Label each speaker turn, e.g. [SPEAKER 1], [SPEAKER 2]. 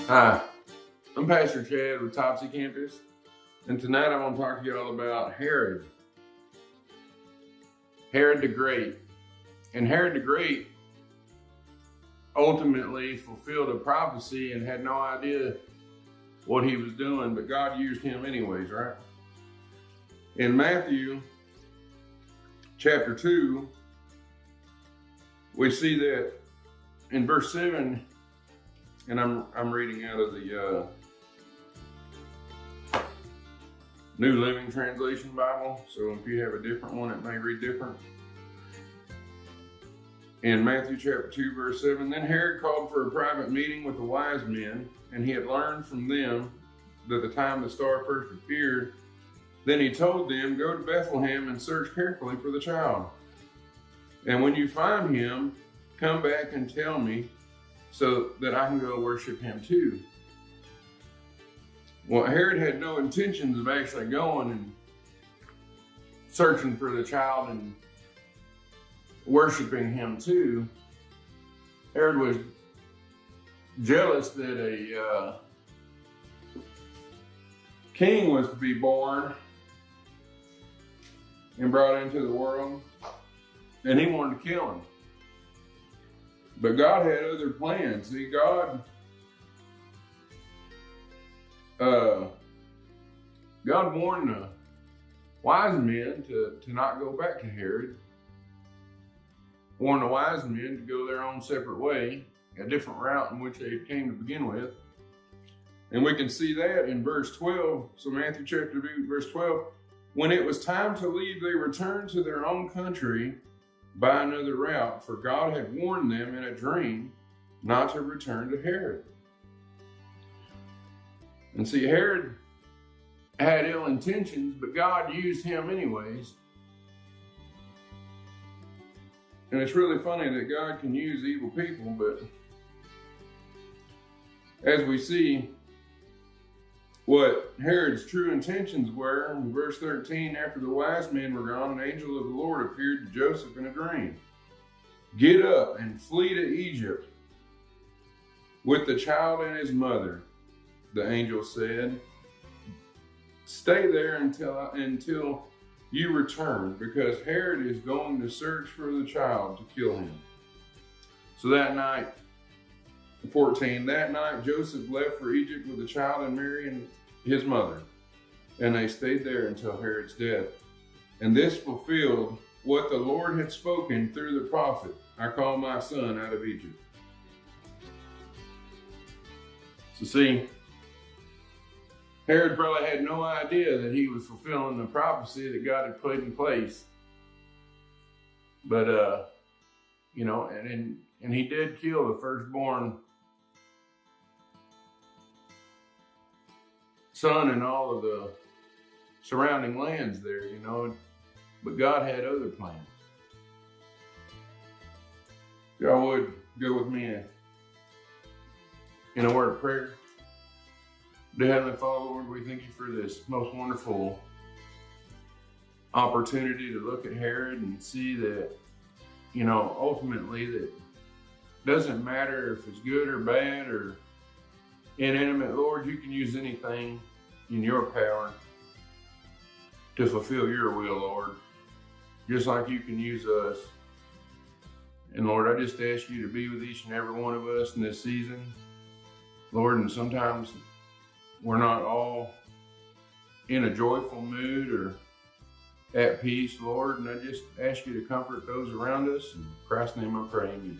[SPEAKER 1] Hi, I'm Pastor Chad with Topsy Campus, and tonight I want to talk to you all about Herod the Great. And Herod the Great ultimately fulfilled a prophecy and had no idea what he was doing, but God used him anyways, right? In Matthew chapter 2, we see that in verse 7, and I'm reading out of the New Living Translation Bible, so if you have a different one, it may read different. In Matthew chapter 2, verse 7, then Herod called for a private meeting with the wise men, and he had learned from them that the time the star first appeared. Then he told them, go to Bethlehem and search carefully for the child. And when you find him, come back and tell me, so that I can go worship him too. Well, Herod had no intentions of actually going and searching for the child and worshiping him too. Herod was jealous that a king was to be born and brought into the world, and he wanted to kill him. But God had other plans. See, God warned the wise men to not go back to Herod. Warned the wise men to go their own separate way, a different route in which they came to begin with. And we can see that in verse 12. So Matthew chapter 2, verse 12. When it was time to leave, they returned to their own country by another route, for God had warned them in a dream not to return to Herod. And see, Herod had ill intentions, but God used him anyways. And it's really funny that God can use evil people, but as we see what Herod's true intentions were, in verse 13, after the wise men were gone, an angel of the Lord appeared to Joseph in a dream. Get up and flee to Egypt with the child and his mother, the angel said. Stay there until you return, because Herod is going to search for the child to kill him. So that night, 14, that night Joseph left for Egypt with the child and Mary and his mother, and they stayed there until Herod's death. And this fulfilled what the Lord had spoken through the prophet, I call my son out of Egypt. So see, Herod probably had no idea that he was fulfilling the prophecy that God had put in place. But, and he did kill the firstborn son in all of the surrounding lands there, but God had other plans. Y'all would go with me in a word of prayer. Dear Heavenly Father, Lord, we thank you for this most wonderful opportunity to look at Herod and see that, ultimately that it doesn't matter if it's good or bad or inanimate, Lord, you can use anything in your power to fulfill your will, Lord, just like you can use us. And Lord, I just ask you to be with each and every one of us in this season, Lord, and sometimes we're not all in a joyful mood or at peace, Lord, and I just ask you to comfort those around us. In Christ's name I pray, amen.